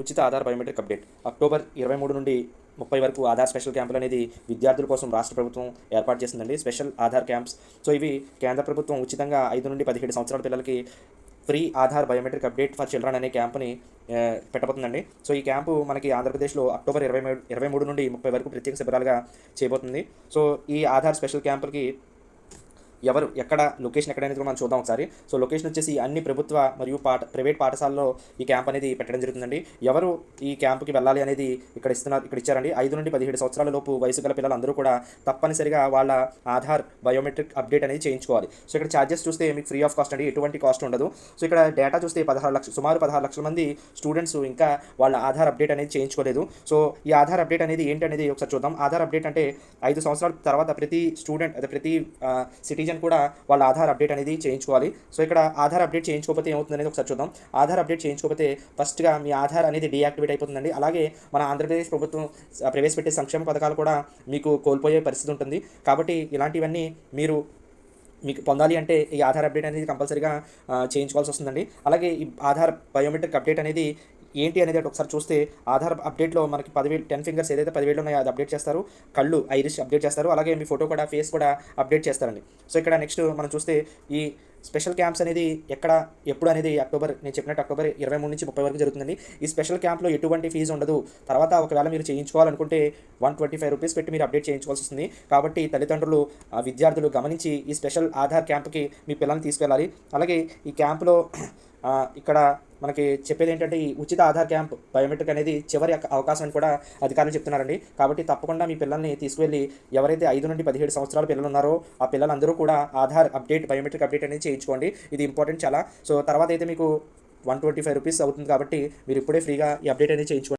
ఉచిత Aadhaar biometric update October 23 నుండి 30 వరకు ఆధార్ స్పెషల్ క్యాంపులు అనేది విద్యార్థుల కోసం రాష్ట్ర ప్రభుత్వం ఏర్పాటు చేసిందండి. Special Aadhaar camps. సో ఇవి కేంద్ర ప్రభుత్వం ఉచితంగా 5 నుండి 17 సంవత్సరాల పిల్లలకి free Aadhaar biometric update for children అనే క్యాంప్ని పెట్టబోతుందండి. సో ఈ క్యాంపు మనకి ఆంధ్రప్రదేశ్లో అక్టోబర్ 23 నుండి 30 వరకు ప్రత్యేక శిబిరాలుగా చేయబోతుంది. సో ఈ ఆధార్ స్పెషల్ క్యాంపులకి ఎవరు ఎక్కడ లొకేషన్ ఎక్కడ అనేది కూడా మనం చూద్దాం ఒకసారి. సో లొకేషన్ వచ్చేసి అన్ని ప్రభుత్వ మరియు ప్రైవేట్ పాఠశాలలో ఈ క్యాంప్ అనేది పెట్టడం జరుగుతుందండి. ఎవరు ఈ క్యాంపుకి వెళ్ళాలి అనేది ఇక్కడ ఇచ్చారండి. 5 నుండి 17 సంవత్సరాల లోపు వయసు గల పిల్లలందరూ కూడా తప్పనిసరిగా వాళ్ళ ఆధార్ బయోమెట్రిక్ అప్డేట్ అనేది చేయించుకోవాలి. సో ఇక్కడ ఛార్జెస్ చూస్తే మీకు ఫ్రీ ఆఫ్ కాస్ట్ అండి, ఎటువంటి కాస్ట్ ఉండదు. సో ఇక్కడ డేటా చూస్తే సుమారు 16 లక్షల మంది స్టూడెంట్స్ ఇంకా వాళ్ళ ఆధార్ అప్డేట్ అనేది చేయించుకోలేదు. సో ఈ ఆధార్ అప్డేట్ అనేది ఏంటి అనేది ఒకసారి చూద్దాం. ఆధార్ అప్డేట్ అంటే 5 సంవత్సరాల తర్వాత ప్రతి స్టూడెంట్ ప్రతి సిటిజన్ కూడా వాళ్ళ ఆధార్ అప్డేట్ అనేది చేయించుకోవాలి. సో ఇక్కడ ఆధార్ అప్డేట్ చేయించుకోకపోతే ఏమవుతుంది అనేది ఒకసారి చూద్దాం. ఆధార్ అప్డేట్ చేయించుకోకపోతే ఫస్ట్గా మీ ఆధార్ అనేది డీయాక్టివేట్ అయిపోతుందండి. అలాగే మన ఆంధ్రప్రదేశ్ ప్రభుత్వం ప్రవేశపెట్టే సంక్షేమ పథకాలు కూడా మీకు కోల్పోయే పరిస్థితి ఉంటుంది. కాబట్టి ఇలాంటివన్నీ మీకు పొందాలి అంటే ఈ ఆధార్ అప్డేట్ అనేది కంపల్సరీగా చేయించుకోవాల్సి వస్తుందండి. అలాగే ఈ ఆధార్ బయోమెట్రిక్ అప్డేట్ అనేది ఏంటి అనేది ఒకసారి చూస్తే ఆధార్ అప్డేట్లో మనకి 10 ఫింగర్స్ ఏదైతే 10 ఉన్నాయో అది అప్డేట్ చేస్తారు. కళ్ళు ఐరిష్ అప్డేట్ చేస్తారు. అలాగే మీ ఫోటో కూడా ఫేస్ కూడా అప్డేట్ చేస్తారండి. సో ఇక్కడ నెక్స్ట్ మనం చూస్తే ఈ స్పెషల్ క్యాంప్స్ అనేది ఎప్పుడు అనేది నేను చెప్పినట్టు అక్టోబర్ 23 నుంచి 30 వరకు జరుగుతుందండి. ఈ స్పెషల్ క్యాంప్లో ఎటువంటి ఫీజు ఉండదు. తర్వాత ఒకవేళ మీరు చేయించుకోవాలనుకుంటే 125 రూపీస్ పెట్టి మీరు అప్డేట్ చేయించుకోవాల్సి వస్తుంది. కాబట్టి తల్లిదండ్రులు విద్యార్థులు గమనించి ఈ స్పెషల్ ఆధార్ క్యాంప్కి మీ పిల్లల్ని తీసుకెళ్ళాలి. అలాగే ఈ క్యాంపులో ఇక్కడ మనకి చెప్పేది ఏంటంటే ఈ ఉచిత ఆధార్ క్యాంప్ బయోమెట్రిక్ అనేది చివరి అవకాశం అని కూడా అధికారులు చెప్తున్నారండి. కాబట్టి తప్పకుండా మీ పిల్లల్ని తీసుకువెళ్ళి ఎవరైతే 5 నుండి 17 సంవత్సరాల పిల్లలు ఉన్నారో ఆ పిల్లలందరూ కూడా ఆధార్ అప్డేట్ బయోమెట్రిక్ అప్డేట్ అనేది చేయించుకోండి. ఇది ఇంపార్టెంట్ చాలా. సో తర్వాత అయితే మీకు 125 రూపీస్ అవుతుంది. కాబట్టి మీరు ఇప్పుడే ఫ్రీగా ఈ అప్డేట్ అనేది చేయించుకోండి.